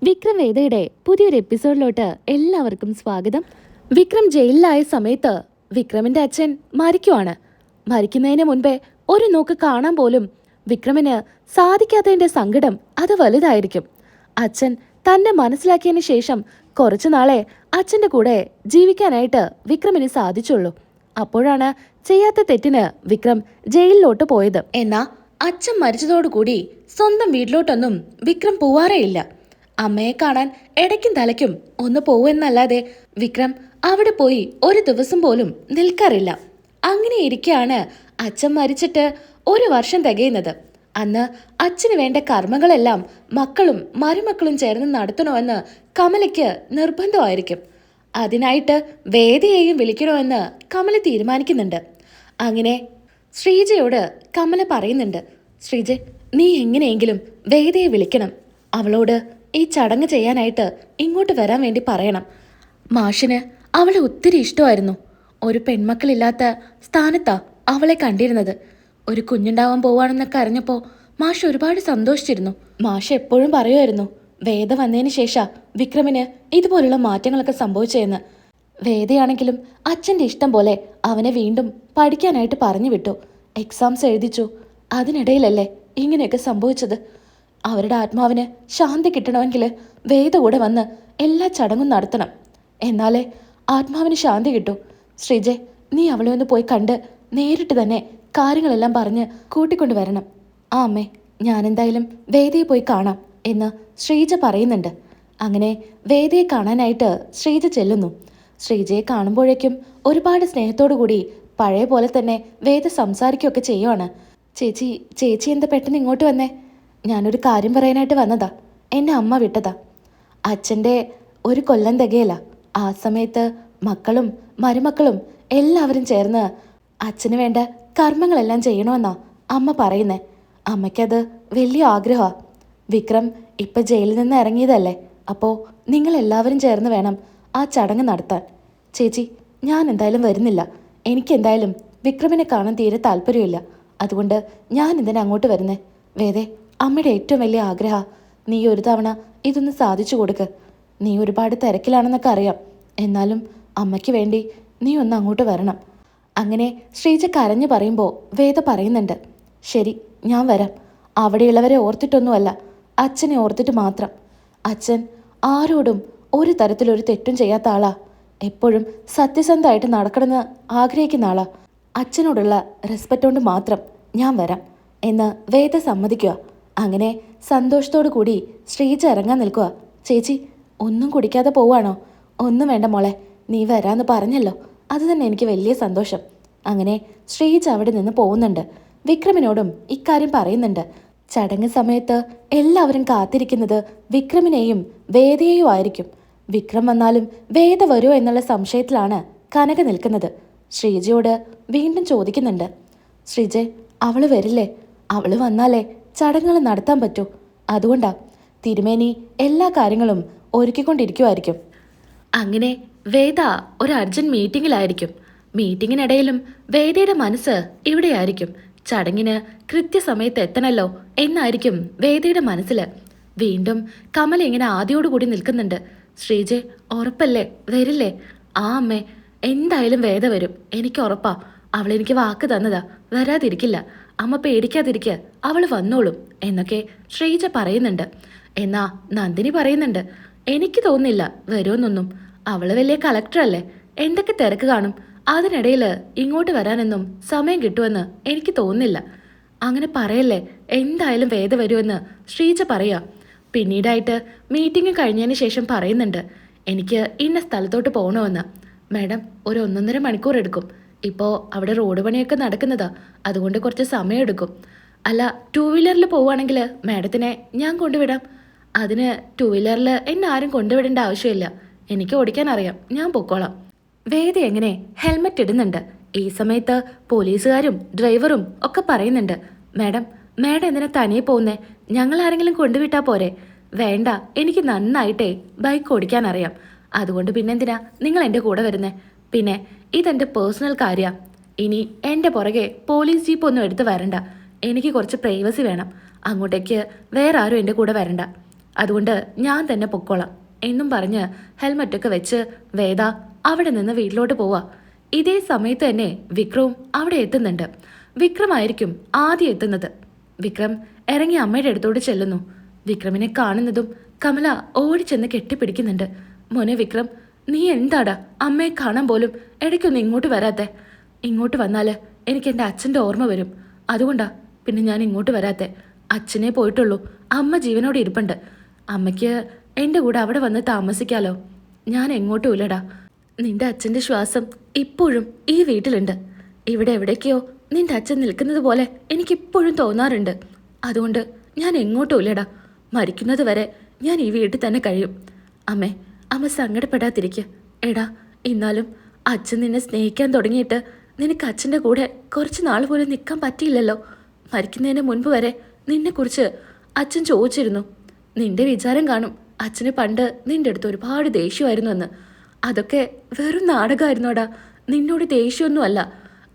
വിക്രം വേദയുടെ പുതിയൊരു എപ്പിസോഡിലോട്ട് എല്ലാവർക്കും സ്വാഗതം. വിക്രം ജയിലിലായ സമയത്ത് വിക്രമിന്റെ അച്ഛൻ മരിക്കുവാണ്. മരിക്കുന്നതിന് മുൻപേ ഒരു നോക്ക് കാണാൻ പോലും വിക്രമിന് സാധിക്കാത്തതിന്റെ സങ്കടം അത് വലുതായിരിക്കും. അച്ഛൻ തന്നെ മനസ്സിലാക്കിയതിന് ശേഷം കുറച്ചു നാളെ അച്ഛന്റെ കൂടെ ജീവിക്കാനായിട്ട് വിക്രമിന് സാധിച്ചുള്ളൂ. അപ്പോഴാണ് ചെയ്യാത്ത തെറ്റിന് വിക്രം ജയിലിലോട്ട് പോയത്. എന്നാ അച്ഛൻ മരിച്ചതോടുകൂടി സ്വന്തം വീട്ടിലോട്ടൊന്നും വിക്രം പോവാറേയില്ല. അമ്മയെ കാണാൻ ഇടയ്ക്കും തലയ്ക്കും ഒന്ന് പോവെന്നല്ലാതെ വിക്രം അവിടെ പോയി ഒരു ദിവസം പോലും നിൽക്കാറില്ല. അങ്ങനെ ഇരിക്കെയാണ് അച്ഛൻ മരിച്ചിട്ട് ഒരു വർഷം തികയുന്നത്. അന്ന് അച്ഛന് വേണ്ട കർമ്മങ്ങളെല്ലാം മക്കളും മരുമക്കളും ചേർന്ന് നടത്തണമെന്ന് കമലയ്ക്ക് നിർബന്ധമായിരിക്കും. അതിനായിട്ട് വേദയെയും വിളിക്കണമെന്ന് കമല തീരുമാനിക്കുന്നുണ്ട്. അങ്ങനെ ശ്രീജയോട് കമല പറയുന്നുണ്ട്, ശ്രീജ, നീ എങ്ങനെയെങ്കിലും വേദയെ വിളിക്കണം. അവളോട് ഈ ചടങ്ങ് ചെയ്യാനായിട്ട് ഇങ്ങോട്ട് വരാൻ വേണ്ടി പറയണം. മാഷിന് അവളെ ഒത്തിരി ഇഷ്ടമായിരുന്നു. ഒരു പെൺമക്കളില്ലാത്ത സ്ഥാനത്താ അവളെ കണ്ടിരുന്നത്. ഒരു കുഞ്ഞുണ്ടാവാൻ പോവാണെന്നൊക്കെ അറിഞ്ഞപ്പോൾ മാഷ് ഒരുപാട് സന്തോഷിച്ചിരുന്നു. മാഷ് എപ്പോഴും പറയുമായിരുന്നു, വേദ വന്നതിന് ശേഷം വിക്രമിന് ഇതുപോലുള്ള മാറ്റങ്ങളൊക്കെ സംഭവിച്ചതെന്ന്. വേദയാണെങ്കിലും അച്ഛൻ്റെ ഇഷ്ടം പോലെ അവനെ വീണ്ടും പഠിക്കാനായിട്ട് പറഞ്ഞു വിട്ടു. എക്സാംസ് എഴുതിച്ചു. അതിനിടയിലല്ലേ ഇങ്ങനെയൊക്കെ സംഭവിച്ചത്. അവരുടെ ആത്മാവിന് ശാന്തി കിട്ടണമെങ്കിൽ വേദ കൂടെ വന്ന് എല്ലാ ചടങ്ങും നടത്തണം. എന്നാലേ ആത്മാവിന് ശാന്തി കിട്ടൂ. ശ്രീജെ, നീ അവളെ ഒന്ന് പോയി കണ്ട് നേരിട്ട് തന്നെ കാര്യങ്ങളെല്ലാം പറഞ്ഞ് കൂട്ടിക്കൊണ്ടു വരണം. ആ അമ്മേ, ഞാനെന്തായാലും വേദയെ പോയി കാണാം എന്ന് ശ്രീജ പറയുന്നുണ്ട്. അങ്ങനെ വേദയെ കാണാനായിട്ട് ശ്രീജ ചെല്ലുന്നു. ശ്രീജയെ കാണുമ്പോഴേക്കും ഒരുപാട് സ്നേഹത്തോടു കൂടി പഴയ പോലെ തന്നെ വേദ സംസാരിക്കുകയൊക്കെ ചെയ്യുവാണ്. ചേച്ചി എന്താ പെട്ടെന്ന് ഇങ്ങോട്ട് വന്നേ? ഞാനൊരു കാര്യം പറയാനായിട്ട് വന്നതാ. എന്നെ അമ്മ വിട്ടതാ. അച്ഛൻ്റെ ഒരു കൊല്ലം തികയല്ല. ആ സമയത്ത് മക്കളും മരുമക്കളും എല്ലാവരും ചേർന്ന് അച്ഛന് വേണ്ട കർമ്മങ്ങളെല്ലാം ചെയ്യണമെന്നാ അമ്മ പറയുന്നേ. അമ്മയ്ക്കത് വലിയ ആഗ്രഹമാണ്. വിക്രം ഇപ്പം ജയിലിൽ നിന്ന് ഇറങ്ങിയതല്ലേ, അപ്പോൾ നിങ്ങളെല്ലാവരും ചേർന്ന് വേണം ആ ചടങ്ങ് നടത്താൻ. ചേച്ചി, ഞാൻ എന്തായാലും വരുന്നില്ല. എനിക്കെന്തായാലും വിക്രമിനെ കാണാൻ തീരെ താല്പര്യമില്ല. അതുകൊണ്ട് ഞാൻ എന്തിനാ അങ്ങോട്ട് വരുന്നേ? വേദേ, അമ്മയുടെ ഏറ്റവും വലിയ ആഗ്രഹം നീ ഒരു തവണ ഇതൊന്ന് സാധിച്ചു കൊടുക്ക്. നീ ഒരുപാട് തിരക്കിലാണെന്നൊക്കെ അറിയാം. എന്നാലും അമ്മയ്ക്ക് വേണ്ടി നീ ഒന്ന് അങ്ങോട്ട് വരണം. അങ്ങനെ ശ്രീജ കരഞ്ഞു പറയുമ്പോൾ വേദ പറയുന്നുണ്ട്, ശരി, ഞാൻ വരാം. അവിടെയുള്ളവരെ ഓർത്തിട്ടൊന്നുമല്ല, അച്ഛനെ ഓർത്തിട്ട് മാത്രം. അച്ഛൻ ആരോടും ഒരു തരത്തിലൊരു തെറ്റും ചെയ്യാത്ത ആളാ. എപ്പോഴും സത്യസന്ധമായിട്ട് നടക്കണമെന്ന് ആഗ്രഹിക്കുന്ന ആളാ. അച്ഛനോടുള്ള റെസ്പെക്റ്റ് കൊണ്ട് മാത്രം ഞാൻ വരാം എന്ന് വേദ സമ്മതിക്കുക. അങ്ങനെ സന്തോഷത്തോടു കൂടി ശ്രീജ ഇറങ്ങാൻ നിൽക്കുക. ചേച്ചി, ഒന്നും കുടിക്കാതെ പോവാണോ? ഒന്നും വേണ്ട മോളെ, നീ വരാന്ന് പറഞ്ഞല്ലോ, അത് തന്നെ എനിക്ക് വലിയ സന്തോഷം. അങ്ങനെ ശ്രീജ അവിടെ നിന്ന് പോകുന്നുണ്ട്. വിക്രമിനോടും ഇക്കാര്യം പറയുന്നുണ്ട്. ചടങ്ങ് സമയത്ത് എല്ലാവരും കാത്തിരിക്കുന്നത് വിക്രമിനെയും വേദയെയും ആയിരിക്കും. വിക്രം വന്നാലും വേദ വരുമോ എന്നുള്ള സംശയത്തിലാണ് കനക നിൽക്കുന്നത്. ശ്രീജയോട് വീണ്ടും ചോദിക്കുന്നുണ്ട്, ശ്രീജെ, അവള് വരില്ലേ? അവള് വന്നാലേ ചടങ്ങുകൾ നടത്താൻ പറ്റൂ. അതുകൊണ്ടാ തിരുമേനി എല്ലാ കാര്യങ്ങളും ഒരുക്കിക്കൊണ്ടിരിക്കുമായിരിക്കും. അങ്ങനെ വേദ ഒരു അർജന്റ് മീറ്റിംഗിലായിരിക്കും. മീറ്റിങ്ങിനിടയിലും വേദയുടെ മനസ്സ് ഇവിടെയായിരിക്കും. ചടങ്ങിന് കൃത്യസമയത്ത് എത്തണല്ലോ എന്നായിരിക്കും വേദയുടെ മനസ്സിൽ. വീണ്ടും കമല ഇങ്ങനെ ആദ്യോടുകൂടി നിൽക്കുന്നുണ്ട്. ശ്രീജെ, ഉറപ്പല്ലേ? വരില്ലേ? ആ അമ്മേ, എന്തായാലും വേദ വരും, എനിക്ക് ഉറപ്പാ. അവളെനിക്ക് വാക്ക് തന്നതാ, വരാതിരിക്കില്ല. അമ്മ പേടിക്കാതിരിക്കുക, അവൾ വന്നോളും എന്നൊക്കെ ശ്രീജ പറയുന്നുണ്ട്. എന്നാ നന്ദിനി പറയുന്നുണ്ട്, എനിക്ക് തോന്നുന്നില്ല വരുമെന്നൊന്നും. അവള് വലിയ കളക്ടറല്ലേ, എന്തൊക്കെ തിരക്ക് കാണും. അതിനിടയിൽ ഇങ്ങോട്ട് വരാനൊന്നും സമയം കിട്ടുമെന്ന് എനിക്ക് തോന്നുന്നില്ല. അങ്ങനെ പറയല്ലേ, എന്തായാലും വേദ വരുമെന്ന് ശ്രീജ പറയാ. പിന്നീടായിട്ട് മീറ്റിംഗ് കഴിഞ്ഞതിന് ശേഷം പറയുന്നുണ്ട്, എനിക്ക് ഇന്ന സ്ഥലത്തോട്ട് പോകണമെന്ന്. മാഡം, ഒരു 1.5 മണിക്കൂർ എടുക്കും. ഇപ്പോൾ അവിടെ റോഡ് പണിയൊക്കെ നടക്കുന്നതാ, അതുകൊണ്ട് കുറച്ച് സമയം എടുക്കും. അല്ല, 2 വീലറിൽ പോവുകയാണെങ്കിൽ മാഡത്തിനെ ഞാൻ കൊണ്ടുവിടാം. അതിന് 2 വീലറിൽ എന്നെ ആരും കൊണ്ടുവിടേണ്ട ആവശ്യമില്ല. എനിക്ക് ഓടിക്കാൻ അറിയാം, ഞാൻ പൊക്കോളാം. വേദ എങ്ങനെ ഹെൽമെറ്റ് ഇടുന്നുണ്ട്. ഈ സമയത്ത് പോലീസുകാരും ഡ്രൈവറും ഒക്കെ പറയുന്നുണ്ട്, മാഡം എന്തിനാ തനിയെ പോകുന്നേ? ഞങ്ങൾ ആരെങ്കിലും കൊണ്ടുവിട്ടാ പോരെ? വേണ്ട, എനിക്ക് നന്നായിട്ടേ ബൈക്ക് ഓടിക്കാൻ അറിയാം. അതുകൊണ്ട് പിന്നെന്തിനാ നിങ്ങൾ എൻ്റെ കൂടെ വരുന്നേ? പിന്നെ ഇതെൻ്റെ പേഴ്സണൽ കാര്യമാണ്. ഇനി എൻ്റെ പുറകെ പോലീസ് ജീപ്പ് ഒന്നും എടുത്ത് വരണ്ട. എനിക്ക് കുറച്ച് പ്രൈവസി വേണം. അങ്ങോട്ടേക്ക് വേറെ ആരും എൻ്റെ കൂടെ വരണ്ട. അതുകൊണ്ട് ഞാൻ തന്നെ പൊക്കോളാം എന്നും പറഞ്ഞ് ഹെൽമറ്റൊക്കെ വെച്ച് വേദ അവിടെ നിന്ന് വീട്ടിലോട്ട് പോവാ. ഇതേ സമയത്ത് തന്നെ വിക്രവും അവിടെ എത്തുന്നുണ്ട്. വിക്രമായിരിക്കും ആദ്യം എത്തുന്നത്. വിക്രം ഇറങ്ങി അമ്മയുടെ അടുത്തോട്ട് ചെല്ലുന്നു. വിക്രമിനെ കാണുന്നതും കമല ഓടിച്ചെന്ന് കെട്ടിപ്പിടിക്കുന്നുണ്ട്. മോനെ വിക്രം, നീ എന്താടാ അമ്മയെ കാണാൻ പോലും ഇടയ്ക്കൊന്നും ഇങ്ങോട്ട് വരാത്തെ? ഇങ്ങോട്ട് വന്നാല് എനിക്ക് എൻ്റെ അച്ഛൻ്റെ ഓർമ്മ വരും. അതുകൊണ്ടാ പിന്നെ ഞാൻ ഇങ്ങോട്ട് വരാത്തെ. അച്ഛനെ പോയിട്ടുള്ളൂ, അമ്മ ജീവനോടെ ഇരിപ്പുണ്ട്. അമ്മയ്ക്ക് എൻ്റെ കൂടെ അവിടെ വന്ന് താമസിക്കാലോ. ഞാൻ എങ്ങോട്ടും ഇല്ലടാ. നിന്റെ അച്ഛൻ്റെ ശ്വാസം ഇപ്പോഴും ഈ വീട്ടിലുണ്ട്. ഇവിടെ എവിടേക്കോ നിന്റെ അച്ഛൻ നിൽക്കുന്നത് പോലെ എനിക്കിപ്പോഴും തോന്നാറുണ്ട്. അതുകൊണ്ട് ഞാൻ എങ്ങോട്ടും ഇല്ലടാ. മരിക്കുന്നത് വരെ ഞാൻ ഈ വീട്ടിൽ തന്നെ കഴിയും. അമ്മ സങ്കടപ്പെടാതിരിക്കുക. എടാ, എന്നാലും അച്ഛൻ നിന്നെ സ്നേഹിക്കാൻ തുടങ്ങിയിട്ട് നിനക്ക് അച്ഛൻ്റെ കൂടെ കുറച്ച് നാൾ പോലും നിൽക്കാൻ പറ്റിയില്ലല്ലോ. മരിക്കുന്നതിന് മുൻപ് വരെ നിന്നെക്കുറിച്ച് അച്ഛൻ ചോദിച്ചിരുന്നു. നിന്റെ വിചാരം കാണും അച്ഛന് പണ്ട് നിന്റെ അടുത്ത് ഒരുപാട് ദേഷ്യമായിരുന്നു എന്ന്. അതൊക്കെ വെറും നാടകമായിരുന്നോടാ. നിന്നോട് ദേഷ്യമൊന്നുമല്ല.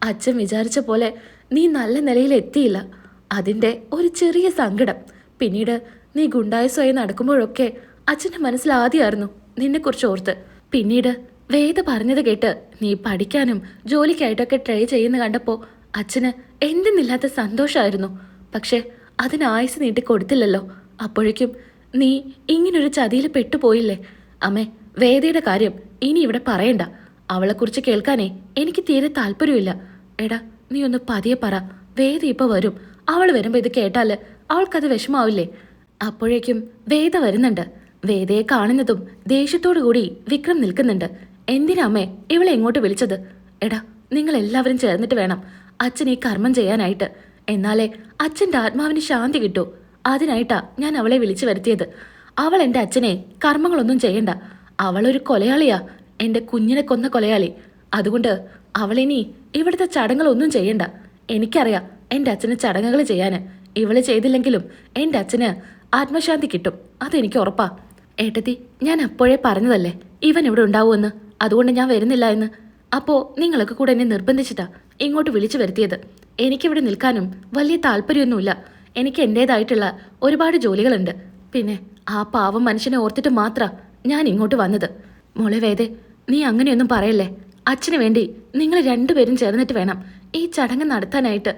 അച്ഛൻ വിചാരിച്ച പോലെ നീ നല്ല നിലയിൽ എത്തിയില്ല. അതിൻ്റെ ഒരു ചെറിയ സങ്കടം. പിന്നീട് നീ ഗുണ്ടായസമായി നടക്കുമ്പോഴൊക്കെ അച്ഛൻ്റെ മനസ്സിൽ ആദ്യമായിരുന്നു നിന്നെക്കുറിച്ച് ഓർത്ത്. പിന്നീട് വേദ പറഞ്ഞത് കേട്ട് നീ പഠിക്കാനും ജോലിക്കായിട്ടൊക്കെ ട്രൈ ചെയ്യുന്ന കണ്ടപ്പോൾ അച്ഛന് എന്തെന്നില്ലാത്ത സന്തോഷമായിരുന്നു. പക്ഷെ അതിന് ആയുസ് നീട്ടി കൊടുത്തില്ലല്ലോ. അപ്പോഴേക്കും നീ ഇങ്ങനൊരു ചതിയിൽ പെട്ടുപോയില്ലേ. അമ്മേ, വേദയുടെ കാര്യം ഇനി ഇവിടെ പറയണ്ട. അവളെക്കുറിച്ച് കേൾക്കാനേ എനിക്ക് തീരെ താല്പര്യമില്ല. എടാ, നീ ഒന്ന് പതിയെ പറ. വേദ ഇപ്പോൾ വരും. അവൾ വരുമ്പോൾ ഇത് കേട്ടാൽ അവൾക്കത് വിഷമാവില്ലേ? അപ്പോഴേക്കും വേദ വരുന്നുണ്ട്. വേദയെ കാണുന്നതും ദേഷ്യത്തോടു കൂടി വിക്രം നിൽക്കുന്നുണ്ട്. എന്തിനാ അമ്മേ ഇവളെ എങ്ങോട്ട് വിളിച്ചത്? എടാ, നിങ്ങൾ എല്ലാവരും ചേർന്നിട്ട് വേണം അച്ഛൻ ഈ കർമ്മം ചെയ്യാനായിട്ട്. എന്നാലേ അച്ഛൻ്റെ ആത്മാവിന് ശാന്തി കിട്ടൂ. അതിനായിട്ടാ ഞാൻ അവളെ വിളിച്ചു വരുത്തിയത്. അവൾ എൻ്റെ അച്ഛനെ കർമ്മങ്ങളൊന്നും ചെയ്യണ്ട. അവളൊരു കൊലയാളിയാ, എൻ്റെ കുഞ്ഞിനെ കൊന്ന കൊലയാളി. അതുകൊണ്ട് അവളിനി ഇവിടുത്തെ ചടങ്ങുകളൊന്നും ചെയ്യണ്ട. എനിക്കറിയാം എൻ്റെ അച്ഛന് ചടങ്ങുകൾ ചെയ്യാൻ. ഇവള് ചെയ്തില്ലെങ്കിലും എൻ്റെ അച്ഛന് ആത്മശാന്തി കിട്ടും, അതെനിക്ക് ഉറപ്പാ. ഏട്ടത്തി, ഞാൻ അപ്പോഴേ പറഞ്ഞതല്ലേ ഇവൻ ഇവിടെ ഉണ്ടാവുമെന്ന്. അതുകൊണ്ട് ഞാൻ വരുന്നില്ല എന്ന്. അപ്പോൾ നിങ്ങളൊക്കെ കൂടെ എന്നെ നിർബന്ധിച്ചിട്ടാ ഇങ്ങോട്ട് വിളിച്ചു വരുത്തിയത്. എനിക്കിവിടെ നിൽക്കാനും വലിയ താല്പര്യമൊന്നുമില്ല. എനിക്ക് എൻ്റേതായിട്ടുള്ള ഒരുപാട് ജോലികളുണ്ട്. പിന്നെ ആ പാവം മനുഷ്യനെ ഓർത്തിട്ട് മാത്രം ഞാൻ ഇങ്ങോട്ട് വന്നത്. മോളെ വേദേ, നീ അങ്ങനെയൊന്നും പറയല്ലേ. അച്ഛന് വേണ്ടി നിങ്ങൾ രണ്ടുപേരും ചേർന്നിട്ട് വേണം ഈ ചടങ്ങ് നടത്താനായിട്ട്.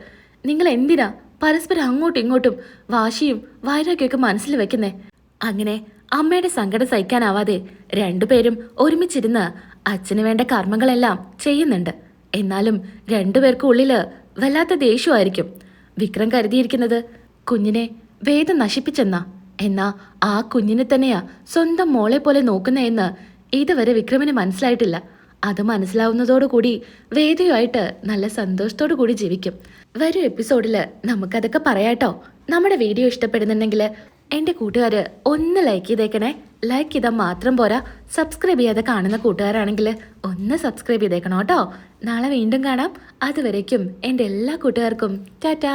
നിങ്ങൾ എന്തിനാ പരസ്പരം അങ്ങോട്ടും ഇങ്ങോട്ടും വാശിയും വൈരാഗ്യമൊക്കെ മനസ്സിൽ വെക്കുന്നേ? അങ്ങനെ അമ്മയുടെ സങ്കടം സഹിക്കാനാവാതെ രണ്ടുപേരും ഒരുമിച്ചിരുന്ന് അച്ഛന് വേണ്ട കർമ്മങ്ങളെല്ലാം ചെയ്യുന്നുണ്ട്. എന്നാലും രണ്ടുപേർക്കും ഉള്ളില് വല്ലാത്ത ദേഷ്യമായിരിക്കും. വിക്രം കരുതിയിരിക്കുന്നത് കുഞ്ഞിനെ വേദം നശിപ്പിച്ചെന്നാ. എന്നാ ആ കുഞ്ഞിനെ തന്നെയാ സ്വന്തം മോളെ പോലെ നോക്കുന്നതെന്ന് ഇതുവരെ വിക്രമിന് മനസ്സിലായിട്ടില്ല. അത് മനസ്സിലാവുന്നതോടുകൂടി വേദയുമായിട്ട് നല്ല സന്തോഷത്തോടു കൂടി ജീവിക്കും. വരും എപ്പിസോഡില് നമുക്കതൊക്കെ പറയാട്ടോ. നമ്മുടെ വീഡിയോ ഇഷ്ടപ്പെടുന്നുണ്ടെങ്കിൽ എൻ്റെ കൂട്ടുകാർ ഒന്ന് ലൈക്ക് ചെയ്തേക്കണേ. ലൈക്ക് ചെയ്താൽ മാത്രം പോരാ, സബ്സ്ക്രൈബ് ചെയ്യാതെ കാണുന്ന കൂട്ടുകാരാണെങ്കിൽ ഒന്ന് സബ്സ്ക്രൈബ് ചെയ്തേക്കണം കേട്ടോ. നാളെ വീണ്ടും കാണാം. അതുവരേക്കും എൻ്റെ എല്ലാ കൂട്ടുകാർക്കും ടാറ്റാ.